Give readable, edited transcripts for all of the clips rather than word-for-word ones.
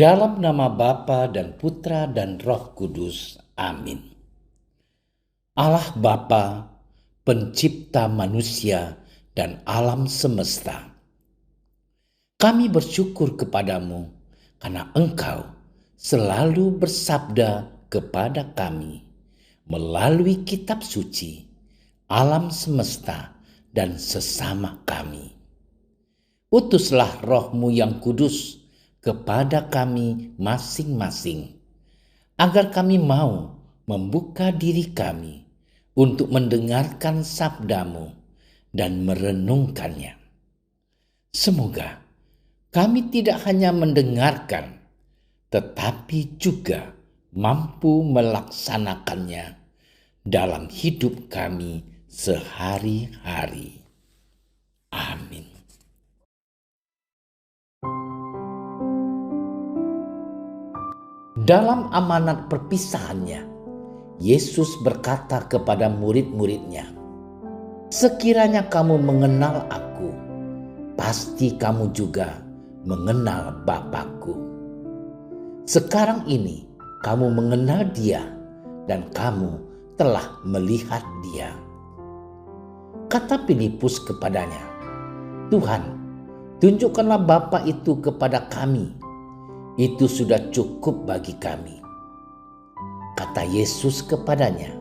Dalam nama Bapa dan Putra dan Roh Kudus. Amin. Allah Bapa, pencipta manusia dan alam semesta, kami bersyukur kepadamu karena Engkau selalu bersabda kepada kami melalui kitab suci, alam semesta, dan sesama kami. Utuslah Roh-Mu yang kudus kepada kami masing-masing, agar kami mau membuka diri kami untuk mendengarkan sabda-Mu dan merenungkannya. Semoga kami tidak hanya mendengarkan, tetapi juga mampu melaksanakannya dalam hidup kami sehari-hari. Amin. Dalam amanat perpisahannya, Yesus berkata kepada murid-muridnya, "Sekiranya kamu mengenal Aku, pasti kamu juga mengenal Bapa-Ku. Sekarang ini kamu mengenal Dia dan kamu telah melihat Dia." Kata Filipus kepadanya, "Tuhan, tunjukkanlah Bapa itu kepada kami. Itu sudah cukup bagi kami." Kata Yesus kepadanya,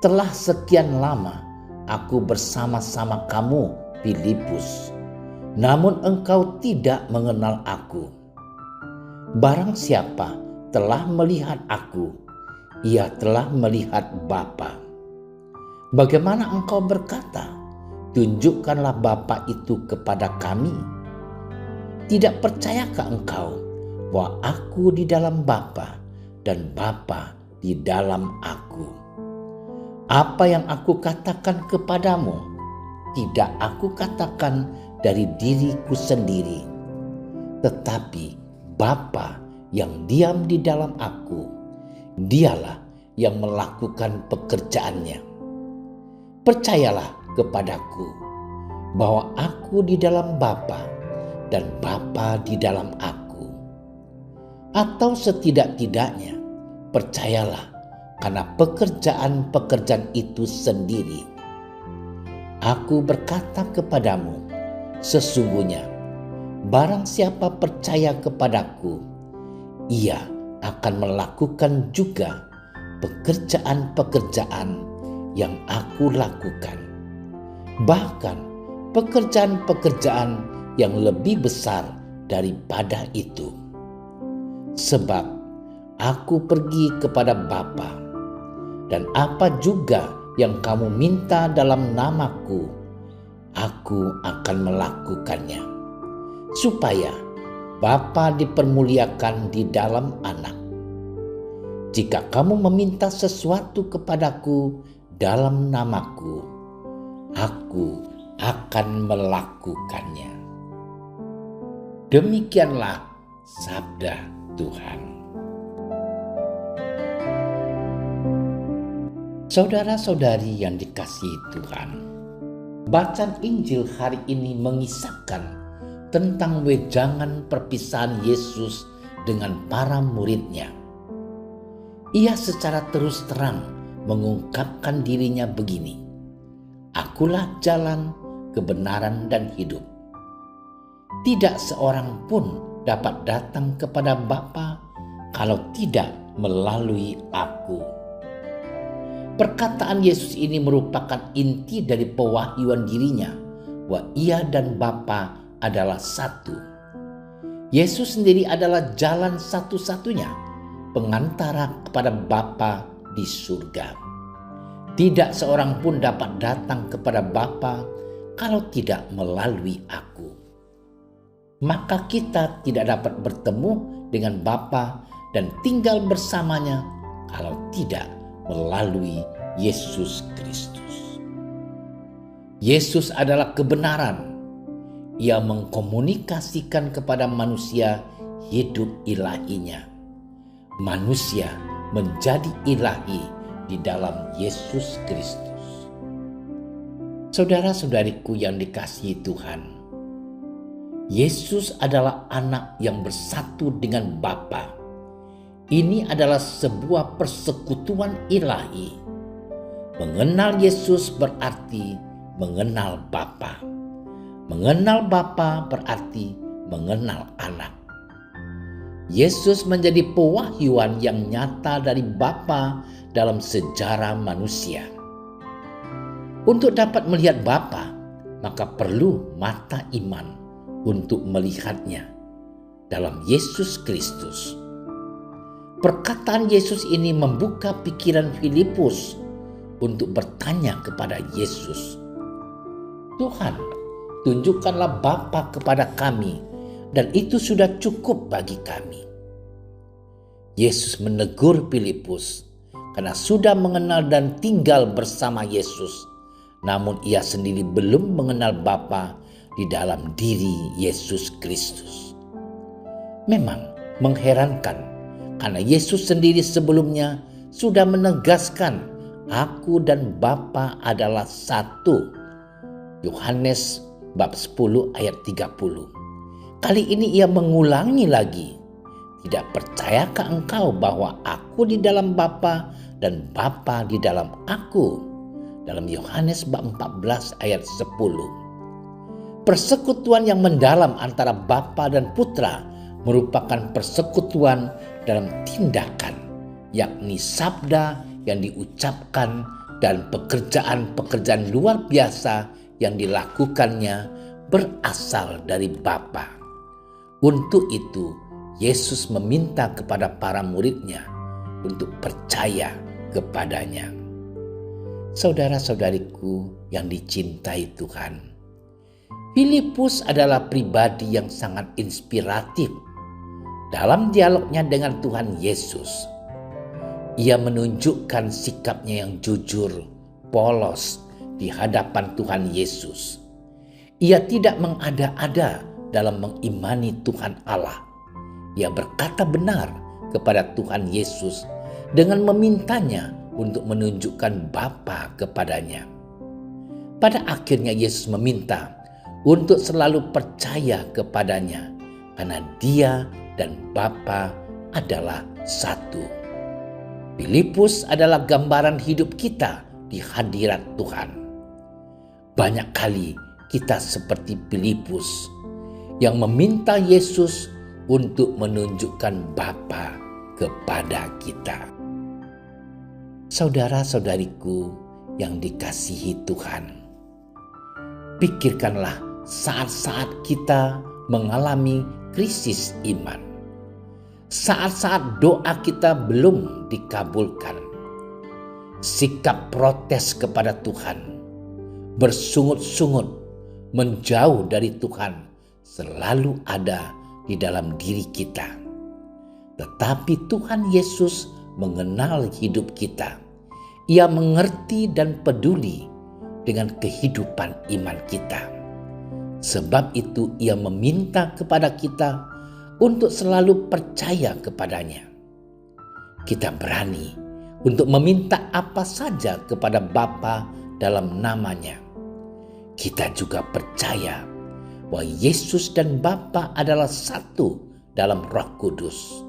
"Telah sekian lama Aku bersama-sama kamu, Filipus, namun engkau tidak mengenal Aku. Barang siapa telah melihat Aku, ia telah melihat Bapa. Bagaimana engkau berkata, 'Tunjukkanlah Bapa itu kepada kami'? Tidak percayakah engkau bahwa Aku di dalam Bapa dan Bapa di dalam Aku? Apa yang Aku katakan kepadamu, tidak Aku katakan dari diriku sendiri, tetapi Bapa yang diam di dalam Aku, Dialah yang melakukan pekerjaannya. Percayalah kepadaku bahwa Aku di dalam Bapa dan Bapa di dalam Aku. Atau setidak-tidaknya percayalah karena pekerjaan-pekerjaan itu sendiri. Aku berkata kepadamu, sesungguhnya barang siapa percaya kepadaku, ia akan melakukan juga pekerjaan-pekerjaan yang Aku lakukan. Bahkan pekerjaan-pekerjaan yang lebih besar daripada itu. Sebab Aku pergi kepada Bapa, dan apa juga yang kamu minta dalam namaku, Aku akan melakukannya, supaya Bapa dipermuliakan di dalam Anak. Jika kamu meminta sesuatu kepadaku dalam namaku, Aku akan melakukannya." Demikianlah sabda Tuhan. Saudara-saudari yang dikasihi Tuhan, bacaan Injil hari ini mengisahkan tentang wejangan perpisahan Yesus dengan para muridnya. Ia secara terus terang mengungkapkan dirinya begini, "Akulah jalan, kebenaran, dan hidup. Tidak seorang pun dapat datang kepada Bapa kalau tidak melalui Aku." Perkataan Yesus ini merupakan inti dari pewahyuan dirinya bahwa Ia dan Bapa adalah satu. Yesus sendiri adalah jalan satu-satunya pengantara kepada Bapa di surga. Tidak seorang pun dapat datang kepada Bapa kalau tidak melalui Aku. Maka kita tidak dapat bertemu dengan Bapa dan tinggal bersamanya kalau tidak melalui Yesus Kristus. Yesus adalah kebenaran. Ia mengkomunikasikan kepada manusia hidup ilahinya. Manusia menjadi ilahi di dalam Yesus Kristus. Saudara-saudariku yang dikasihi Tuhan, Yesus adalah anak yang bersatu dengan Bapa. Ini adalah sebuah persekutuan ilahi. Mengenal Yesus berarti mengenal Bapa. Mengenal Bapa berarti mengenal anak. Yesus menjadi pewahyuan yang nyata dari Bapa dalam sejarah manusia. Untuk dapat melihat Bapa, maka perlu mata iman untuk melihatnya dalam Yesus Kristus. Perkataan Yesus ini membuka pikiran Filipus untuk bertanya kepada Yesus, "Tuhan, tunjukkanlah Bapa kepada kami, dan itu sudah cukup bagi kami." Yesus menegur Filipus karena sudah mengenal dan tinggal bersama Yesus, namun ia sendiri belum mengenal Bapa di dalam diri Yesus Kristus. Memang mengherankan karena Yesus sendiri sebelumnya sudah menegaskan, "Aku dan Bapa adalah satu." Yohanes bab 10 ayat 30. Kali ini ia mengulangi lagi, "Tidak percayakah engkau bahwa aku di dalam Bapa dan Bapa di dalam aku?" Dalam Yohanes bab 14 ayat 10. Persekutuan yang mendalam antara Bapa dan Putra merupakan persekutuan dalam tindakan, yakni sabda yang diucapkan dan pekerjaan-pekerjaan luar biasa yang dilakukannya berasal dari Bapa. Untuk itu, Yesus meminta kepada para muridnya untuk percaya kepadanya. Saudara-saudariku yang dicintai Tuhan, Filipus adalah pribadi yang sangat inspiratif dalam dialognya dengan Tuhan Yesus. Ia menunjukkan sikapnya yang jujur, polos di hadapan Tuhan Yesus. Ia tidak mengada-ada dalam mengimani Tuhan Allah. Ia berkata benar kepada Tuhan Yesus dengan memintanya untuk menunjukkan Bapa kepadanya. Pada akhirnya Yesus meminta untuk selalu percaya kepadanya karena Dia dan Bapa adalah satu. Filipus adalah gambaran hidup kita di hadirat Tuhan. Banyak kali kita seperti Filipus yang meminta Yesus untuk menunjukkan Bapa kepada kita. Saudara-saudariku yang dikasihi Tuhan, pikirkanlah saat-saat kita mengalami krisis iman. Saat-saat doa kita belum dikabulkan. Sikap protes kepada Tuhan, bersungut-sungut, menjauh dari Tuhan selalu ada di dalam diri kita. Tetapi Tuhan Yesus mengenal hidup kita. Ia mengerti dan peduli dengan kehidupan iman kita. Sebab itu Ia meminta kepada kita untuk selalu percaya kepadanya. Kita berani untuk meminta apa saja kepada Bapa dalam namanya. Kita juga percaya bahwa Yesus dan Bapa adalah satu dalam Roh Kudus.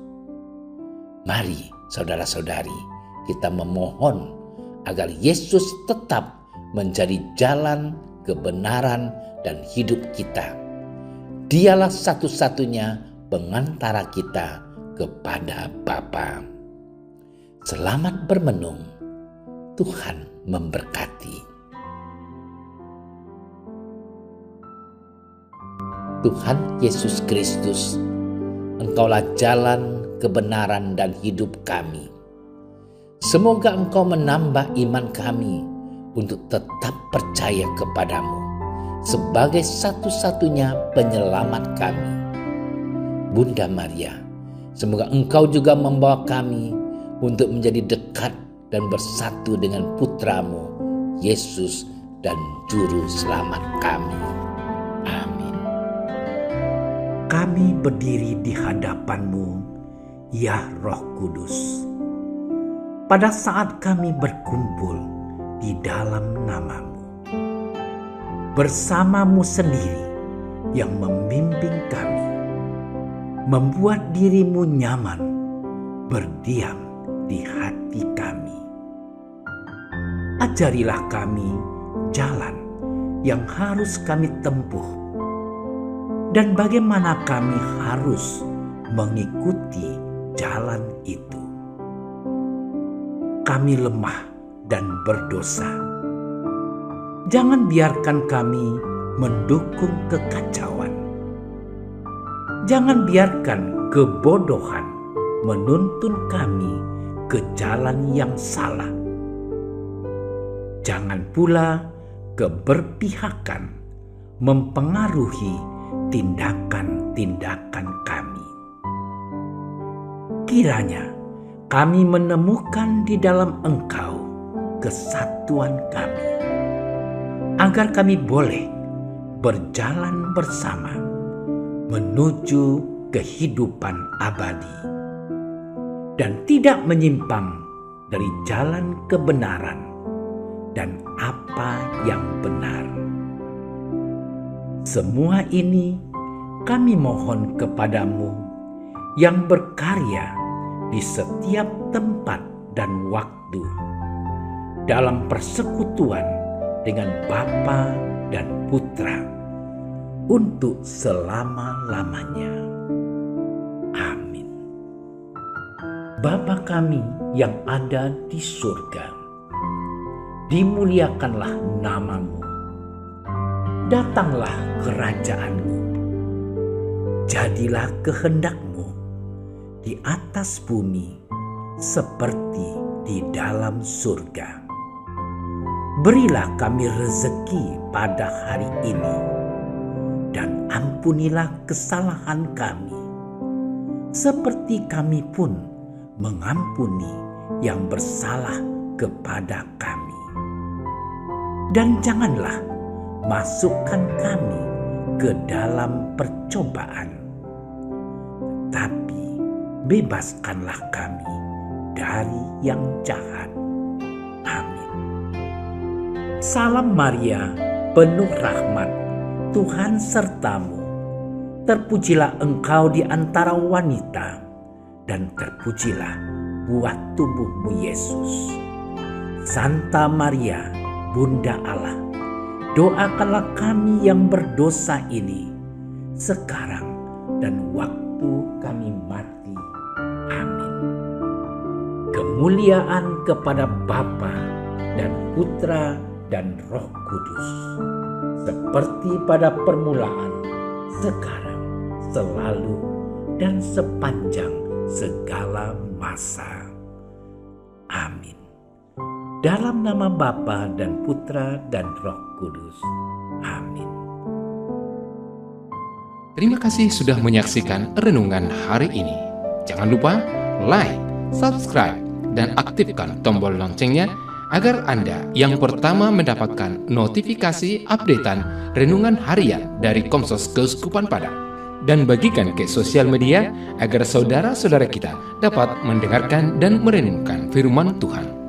Mari saudara-saudari, kita memohon agar Yesus tetap menjadi jalan, kebenaran, dan hidup kita. Dialah satu-satunya pengantara kita kepada Bapa. Selamat bermenung. Tuhan memberkati. Tuhan Yesus Kristus, Engkaulah jalan, kebenaran, dan hidup kami. Semoga Engkau menambah iman kami untuk tetap percaya kepadamu sebagai satu-satunya penyelamat kami. Bunda Maria, semoga Engkau juga membawa kami untuk menjadi dekat dan bersatu dengan Putramu, Yesus, dan Juru Selamat kami. Amin. Kami berdiri di hadapan-Mu, ya Roh Kudus. Pada saat kami berkumpul di dalam nama-Mu, bersama-Mu sendiri yang membimbing kami, membuat diri-Mu nyaman berdiam di hati kami. Ajarilah kami jalan yang harus kami tempuh dan bagaimana kami harus mengikuti jalan itu. Kami lemah dan berdosa. Jangan biarkan kami mendukung kekacauan. Jangan biarkan kebodohan menuntun kami ke jalan yang salah. Jangan pula keberpihakan mempengaruhi tindakan-tindakan kami. Kiranya kami menemukan di dalam Engkau kesatuan kami, agar kami boleh berjalan bersama menuju kehidupan abadi dan tidak menyimpang dari jalan kebenaran dan apa yang benar. Semua ini kami mohon kepadamu yang berkarya di setiap tempat dan waktu dalam persekutuan dengan Bapa dan Putra untuk selama-lamanya. Amin. Bapa kami yang ada di surga, dimuliakanlah nama-Mu. Datanglah kerajaan-Mu. Jadilah kehendak-Mu di atas bumi seperti di dalam surga. Berilah kami rezeki pada hari ini, dan ampunilah kesalahan kami, seperti kami pun mengampuni yang bersalah kepada kami. Dan janganlah masukkan kami ke dalam percobaan, tetapi bebaskanlah kami dari yang jahat. Amin. Salam Maria, penuh rahmat, Tuhan sertamu. Terpujilah engkau di antara wanita, dan terpujilah buah tubuhmu Yesus. Santa Maria, Bunda Allah, doakanlah kami yang berdosa ini, sekarang dan waktu kami mati. Amin. Kemuliaan kepada Bapa dan Putra dan Roh Kudus, seperti pada permulaan, sekarang, selalu, dan sepanjang segala masa. Amin. Dalam nama Bapa dan Putra dan Roh Kudus. Amin. Terima kasih sudah menyaksikan renungan hari ini. Jangan lupa like, subscribe, dan aktifkan tombol loncengnya agar Anda yang pertama mendapatkan notifikasi updatean renungan harian dari Komsos Keuskupan Padang. Dan bagikan ke sosial media agar saudara-saudara kita dapat mendengarkan dan merenungkan firman Tuhan.